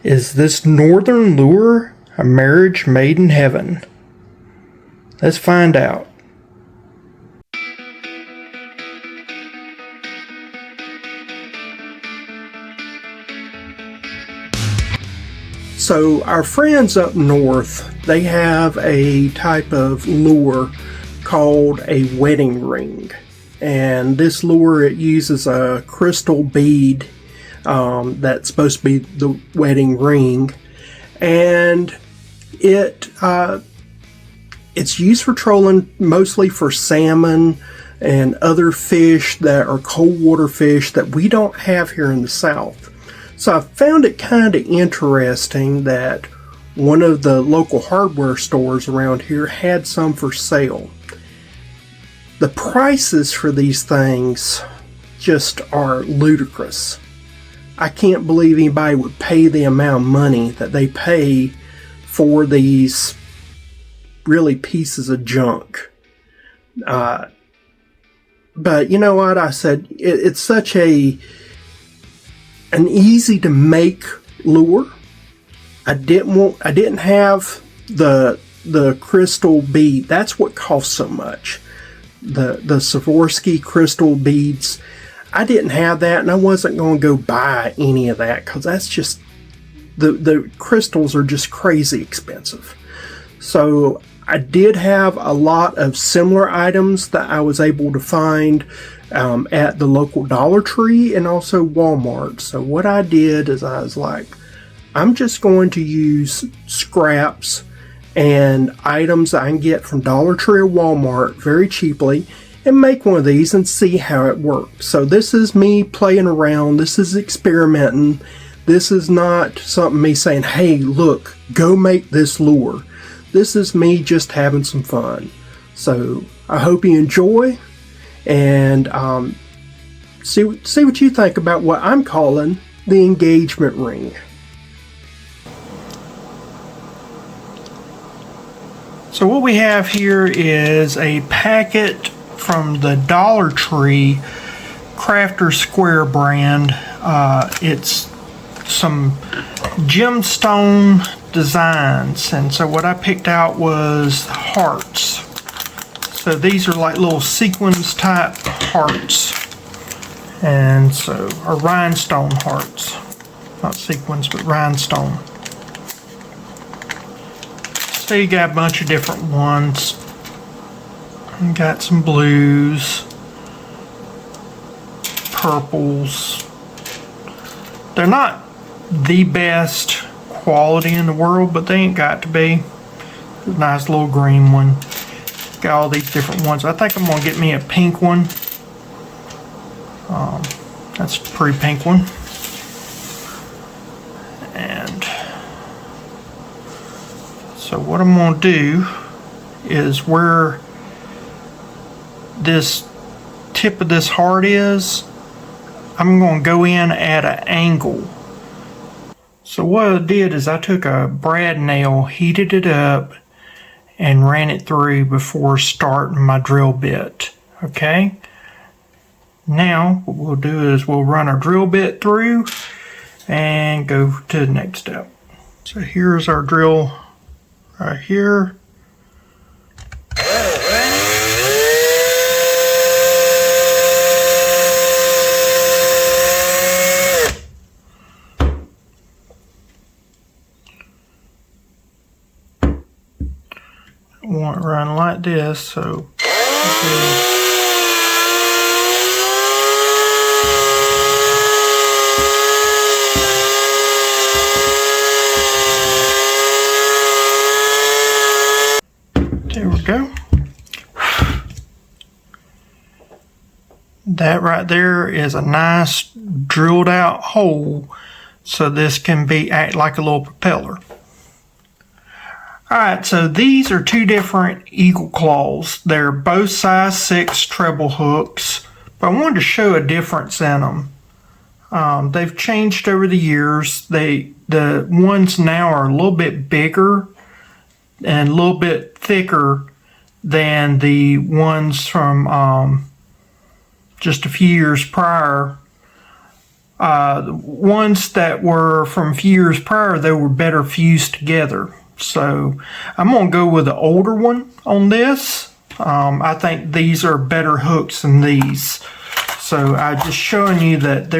Is this northern lure a marriage made in heaven? Let's find out. So our friends up north, they have a type of lure called a wedding ring. And this lure, it uses a crystal bead that's supposed to be the wedding ring. And it's used for trolling, mostly for salmon and other fish that are cold water fish that we don't have here in the South. So I found it kind of interesting that one of the local hardware stores around here had some for sale. The prices for these things just are ludicrous. I can't believe anybody would pay the amount of money that they pay for these really pieces of junk. But you know what? I said it's such an easy to make lure. I didn't have the crystal bead. That's what costs so much. The Swarovski crystal beads. I didn't have that, and I wasn't going to go buy any of that because that's just the crystals are just crazy expensive. So I did have a lot of similar items that I was able to find at the local Dollar Tree and also Walmart. So what I did is I was like, I'm just going to use scraps and items I can get from Dollar Tree or Walmart very cheaply and make one of these and see how it works. So this is me playing around. This is experimenting. This is not something me saying, hey, look, go make this lure. This is me just having some fun. So I hope you enjoy and see what you think about what I'm calling the engagement ring. So what we have here is a packet from the Dollar Tree Crafter Square brand. It's some gemstone designs, and so what I picked out was hearts. So these are like little sequins type hearts, and so are rhinestone hearts, not sequins but rhinestone. So you got a bunch of different ones. You got some blues, purples. They're not the best quality in the world, but they ain't got to be. A nice little green one. Got all these different ones. I think I'm gonna get me a pink one. That's a pretty pink one. And so what I'm gonna do is where this tip of this heart is, I'm going to go in at an angle. So what I did is I took a brad nail, heated it up, and ran it through before starting my drill bit. Okay? Now what we'll do is we'll run our drill bit through and go to the next step. So here's our drill right here. Want it run like this, so there we go. That right there is a nice drilled out hole, so this can act like a little propeller. Alright, so these are two different eagle claws. They're both size 6 treble hooks, but I wanted to show a difference in them. They've changed over the years. The ones now are a little bit bigger and a little bit thicker than the ones from just a few years prior. The ones that were from a few years prior, they were better fused together. So I'm going to go with the older one on this. I think these are better hooks than these. So I'm just showing you that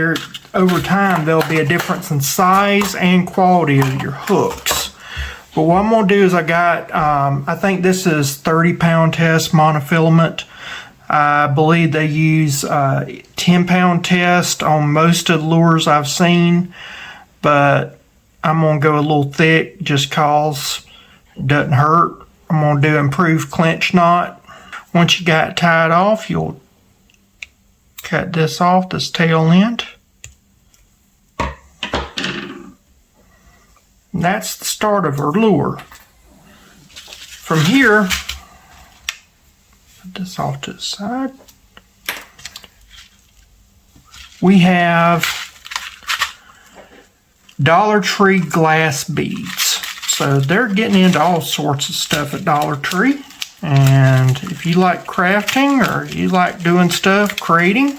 over time there'll be a difference in size and quality of your hooks. But what I'm going to do is I think this is 30-pound test monofilament. I believe they use 10-pound test on most of the lures I've seen, but I'm going to go a little thick just cause it doesn't hurt. I'm going to do improved clinch knot. Once you got it tied off, you'll cut this off, this tail end. And that's the start of our lure. From here, put this off to the side. We have Dollar Tree glass beads. So they're getting into all sorts of stuff at Dollar Tree. And if you like crafting or you like doing stuff, creating,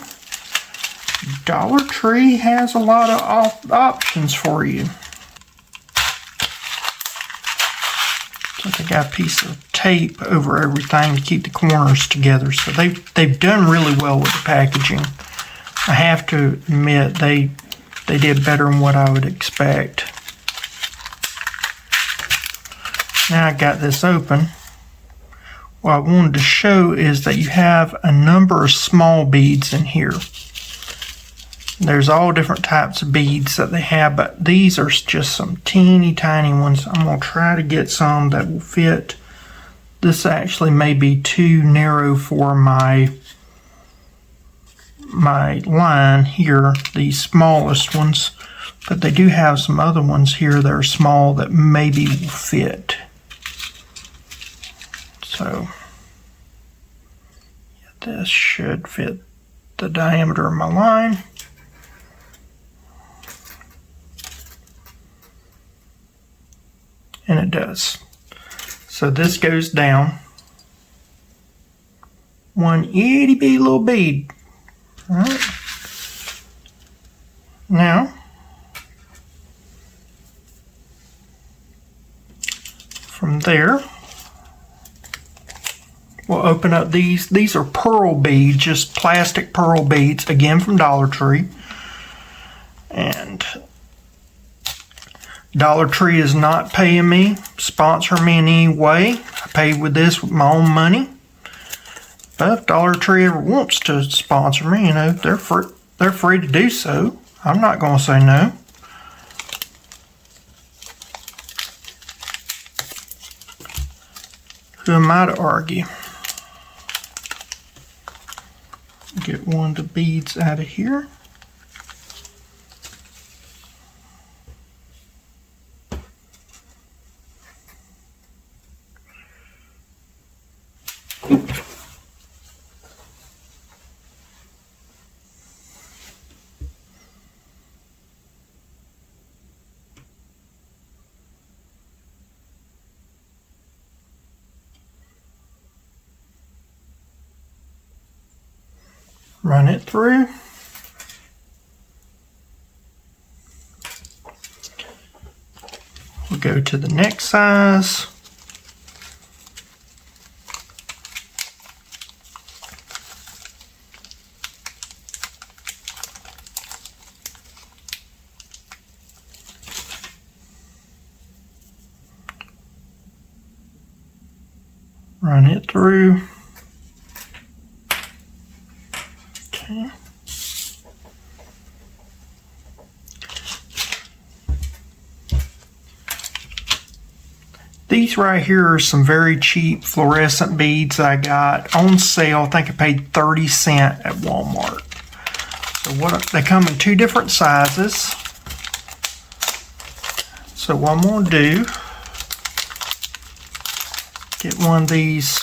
Dollar Tree has a lot of options for you. So they got a piece of tape over everything to keep the corners together. So they've done really well with the packaging. I have to admit they did better than what I would expect. Now I got this open. What I wanted to show is that you have a number of small beads in here. There's all different types of beads that they have, but these are just some teeny tiny ones. I'm going to try to get some that will fit. This actually may be too narrow for my line here, the smallest ones, but they do have some other ones here that are small that maybe will fit. So this should fit the diameter of my line. And it does. So this goes down. One itty bitty little bead. Alright. Now, from there, we'll open up these. These are pearl beads, just plastic pearl beads, again from Dollar Tree. And Dollar Tree is not paying me, sponsor me in any way. I paid with this with my own money. But if Dollar Tree ever wants to sponsor me, they're free to do so. I'm not going to say no. Who am I to argue? Get one of the beads out of here. Run it through. We'll go to the next size. Run it through. Okay. These right here are some very cheap fluorescent beads I got on sale. I think I paid 30 cents at Walmart. So they come in two different sizes. So what I'm going to do, get one of these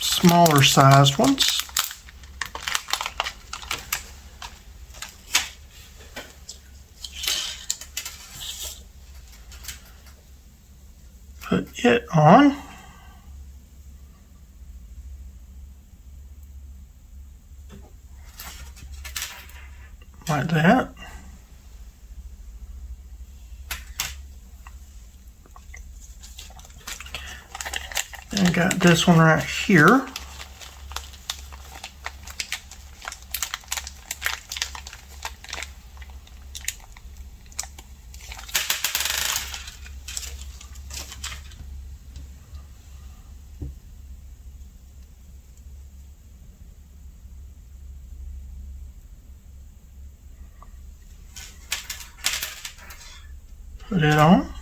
smaller sized ones. Put it on. like that. And got this one right here. Put it on.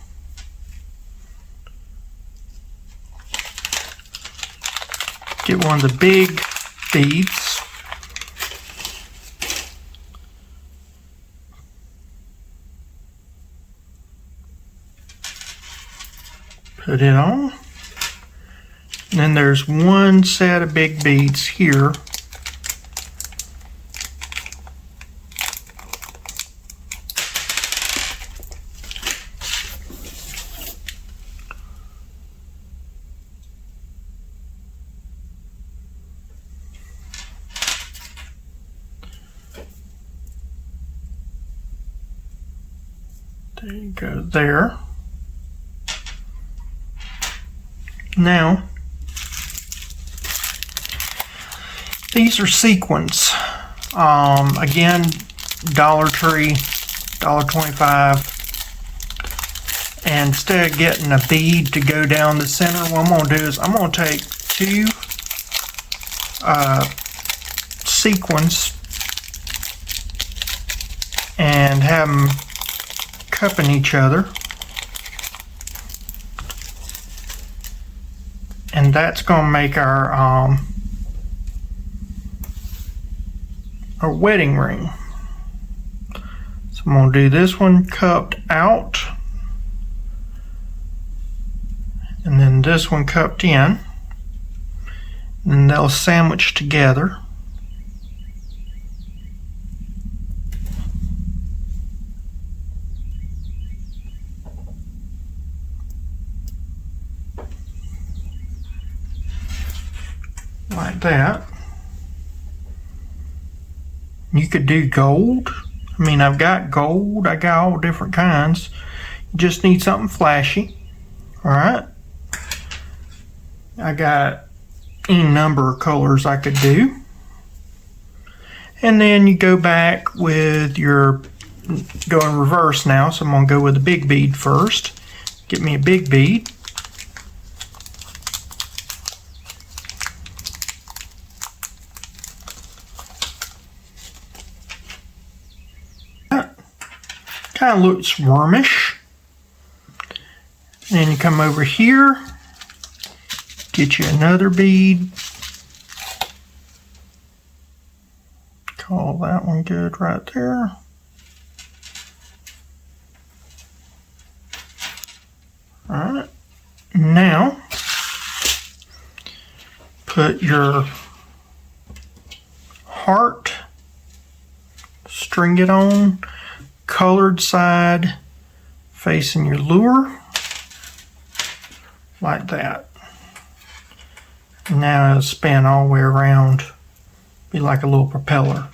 Get one of the big beads. Put it on. And then there's one set of big beads here. There you go there. Now, these are sequins. Again, Dollar Tree, $1.25. And instead of getting a bead to go down the center, what I'm going to do is I'm going to take two sequins and have them cupping each other, and that's going to make our wedding ring. So I'm going to do this one cupped out, and then this one cupped in, and then they'll sandwich together. Like that. You could do gold. I mean, I've got gold, I got all different kinds. You just need something flashy. Alright. I got any number of colors I could do. And then you go back with your, go in reverse now, so I'm going to go with a big bead first. Get me a big bead. Kind of looks wormish. And then you come over here, get you another bead. Call that one good right there. Alright, now put your heart, string it on, colored side facing your lure, like that. Now it'll spin all the way around, be like a little propeller.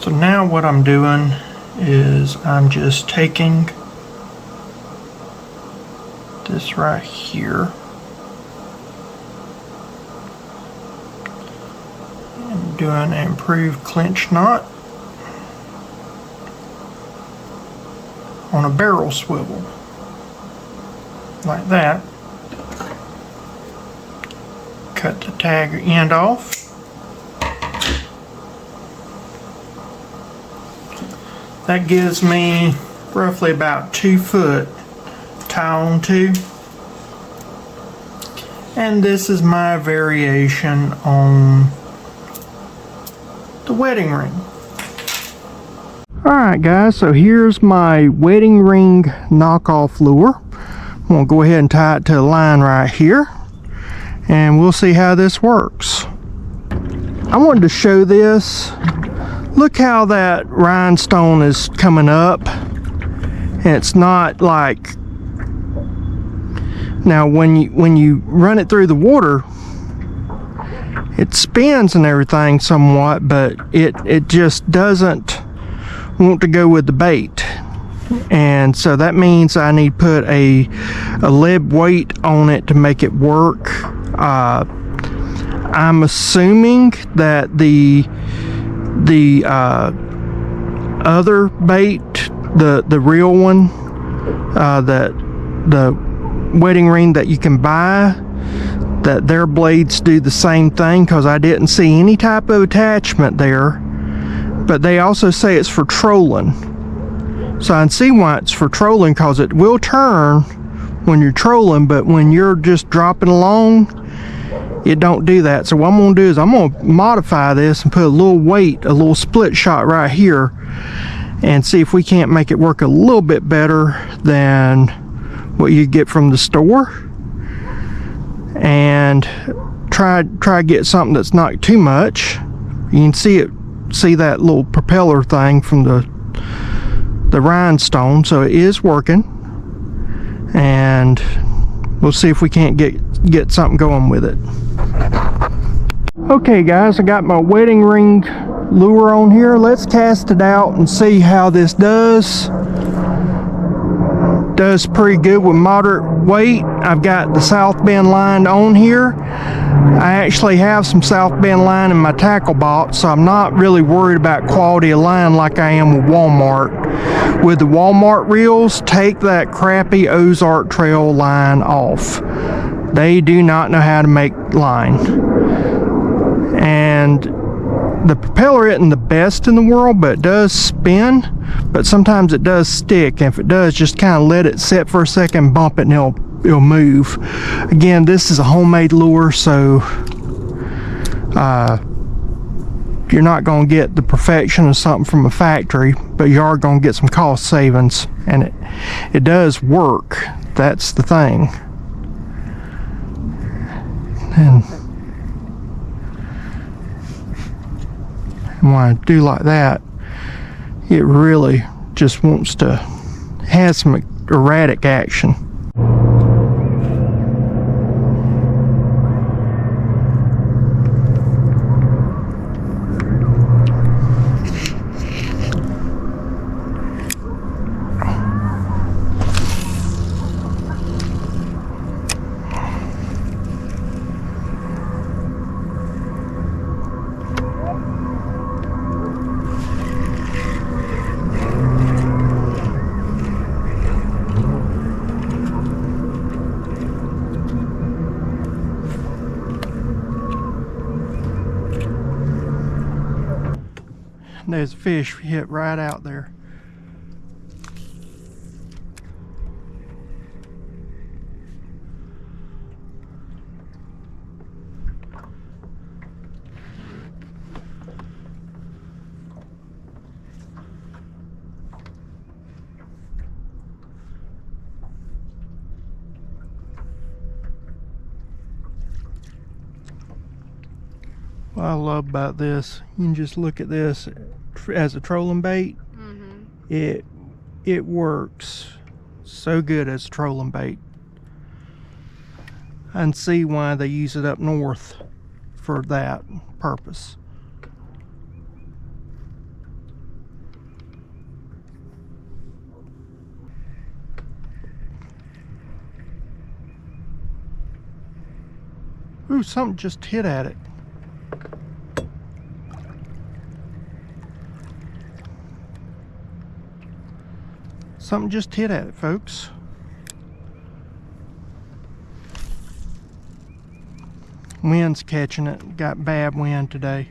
So now what I'm doing is I'm just taking this right here and doing an improved clinch knot on a barrel swivel, like that. Cut the tag end off. That gives me roughly about 2 foot tie on to. And this is my variation on the wedding ring. Alright guys, so here's my wedding ring knockoff lure. I'm going to go ahead and tie it to a line right here, and we'll see how this works. I wanted to show this. Look how that rhinestone is coming up, and it's not like, now when you run it through the water, it spins and everything somewhat, but it just doesn't want to go with the bait. And so that means I need to put a lead weight on it to make it work. I'm assuming that the other bait, the real one, that the wedding ring that you can buy, that their blades do the same thing, because I didn't see any type of attachment there. But they also say it's for trolling, so I can see why it's for trolling, because it will turn when you're trolling, but when you're just dropping along, it don't do that. So what I'm going to do is I'm going to modify this and put a little weight, a little split shot right here, and see if we can't make it work a little bit better than what you get from the store, and try to get something that's not too much. You can see that little propeller thing from the rhinestone, so it is working, and we'll see if we can't get something going with it. Okay guys, I got my wedding ring lure on here. Let's cast it out and see how this does. Does pretty good with moderate weight. I've got the South Bend line on here. I actually have some South Bend line in my tackle box, so I'm not really worried about quality of line like I am with Walmart. With the Walmart reels, take that crappy Ozark Trail line off. They do not know how to make line. And the propeller isn't the best in the world, but it does spin, but sometimes it does stick, and if it does, just kind of let it sit for a second, bump it, and it'll move. Again, this is a homemade lure, so you're not going to get the perfection of something from a factory, but you are going to get some cost savings, and it does work. That's the thing. And when I do like that, it really just wants to have some erratic action. There's a fish hit right out there. What I love about this, you can just look at this as a trolling bait. It works so good as a trolling bait. I can see why they use it up north for that purpose. Ooh, something just hit at it. Something just hit at it, folks. Wind's catching it. Got bad wind today.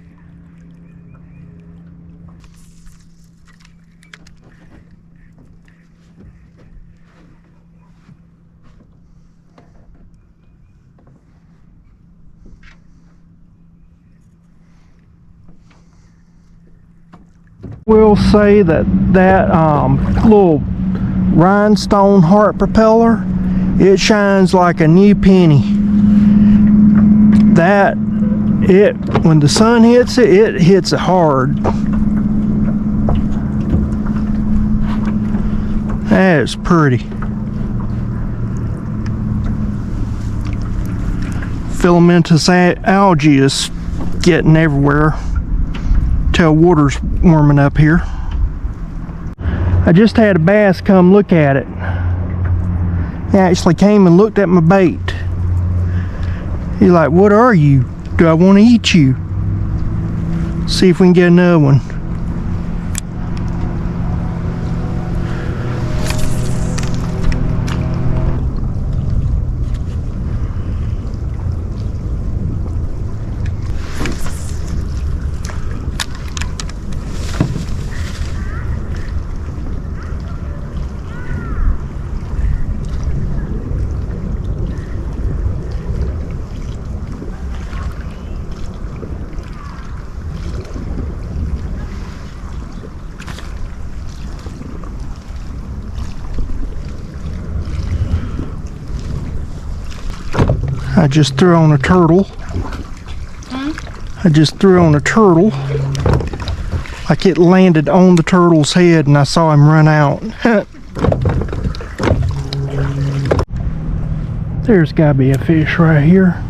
Will say that little rhinestone heart propeller, it shines like a new penny. When the sun hits it, it hits it hard. That is pretty. Filamentous algae is getting everywhere till water's warming up here. I just had a bass come look at it. He actually came and looked at my bait. He's like, "What are you? Do I want to eat you?" See if we can get another one. I just threw on a turtle. I just threw on a turtle. Like it landed on the turtle's head and I saw him run out. There's gotta be a fish right here.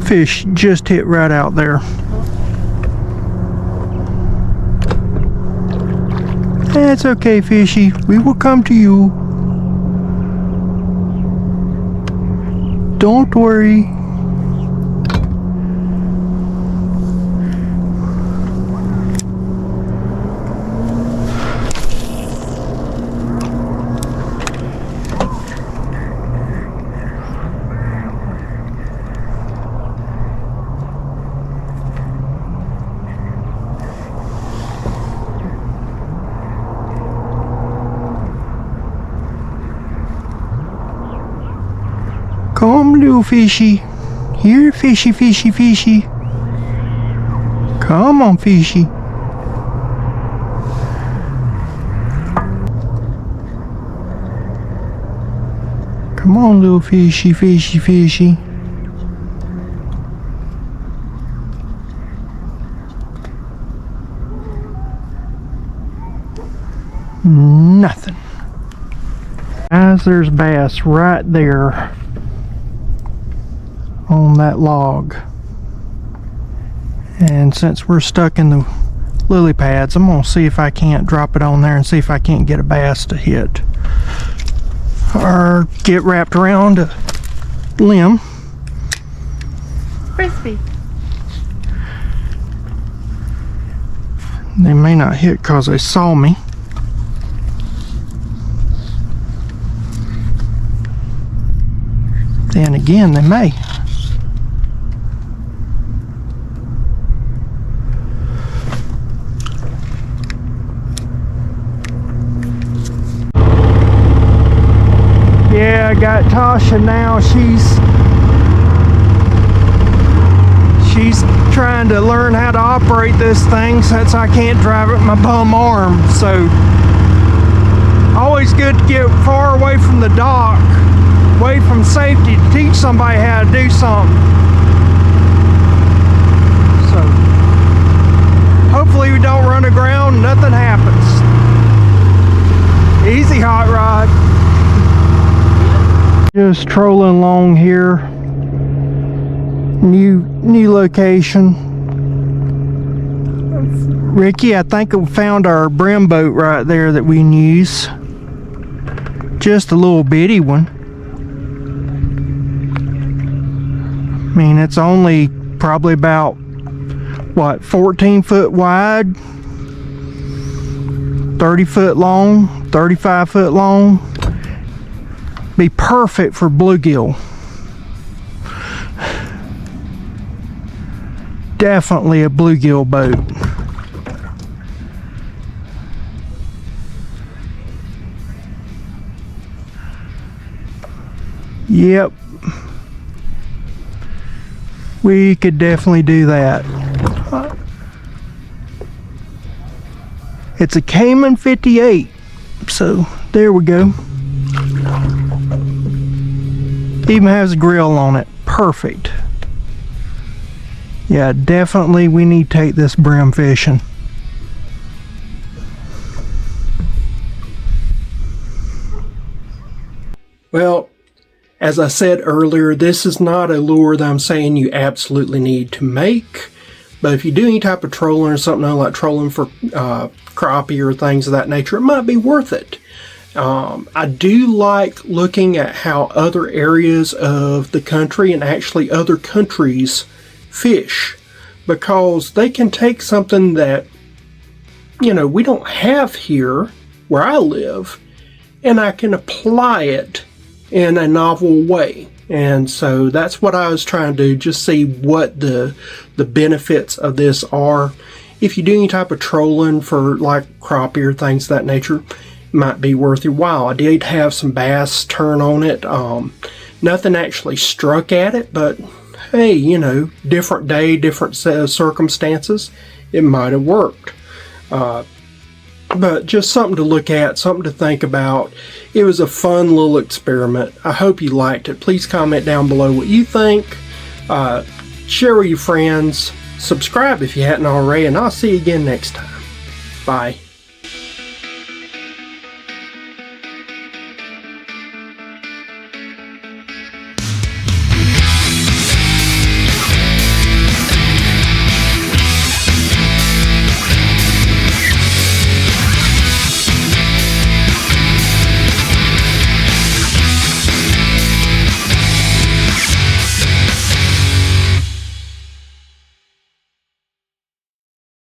Fish just hit right out there. It's okay, fishy. We will come to you. Don't worry. Come, little fishy. Here, fishy, fishy, fishy. Come on, fishy. Come on, little fishy, fishy, fishy. Nothing. Guys, there's bass right there on that log. And since we're stuck in the lily pads, I'm gonna see if I can't drop it on there and see if I can't get a bass to hit or get wrapped around a limb. Frisbee. They may not hit because they saw me. Then again, they may. Yeah, I got Tasha now. She's trying to learn how to operate this thing since I can't drive it with my bum arm. So always good to get far away from the dock, away from safety, to teach somebody how to do something. So hopefully we don't run aground, nothing happens. Easy, hot rod. Just trolling along here. New location. Ricky, I think we found our brim boat right there that we can use. Just a little bitty one. I mean, it's only probably about, what, 14 foot wide, 30 foot long, 35 foot long. Be perfect for bluegill. Definitely a bluegill boat. Yep. We could definitely do that. It's a Cayman 58. So there we go. Even has a grill on it. Perfect. Yeah, definitely we need to take this brim fishing. Well, as I said earlier, this is not a lure that I'm saying you absolutely need to make. But if you do any type of trolling or something like trolling for crappie or things of that nature, it might be worth it. I do like looking at how other areas of the country and actually other countries fish, because they can take something that, you know, we don't have here where I live, and I can apply it in a novel way. And so that's what I was trying to do, just see what the benefits of this are. If you do any type of trolling for like crappie or things of that nature, might be worth your while. I did have some bass turn on it. Nothing actually struck at it, but hey, you know, different day, different circumstances, it might have worked. But just something to look at, something to think about. It was a fun little experiment. I hope you liked it. Please comment down below what you think. Share with your friends. Subscribe if you hadn't already, and I'll see you again next time. Bye.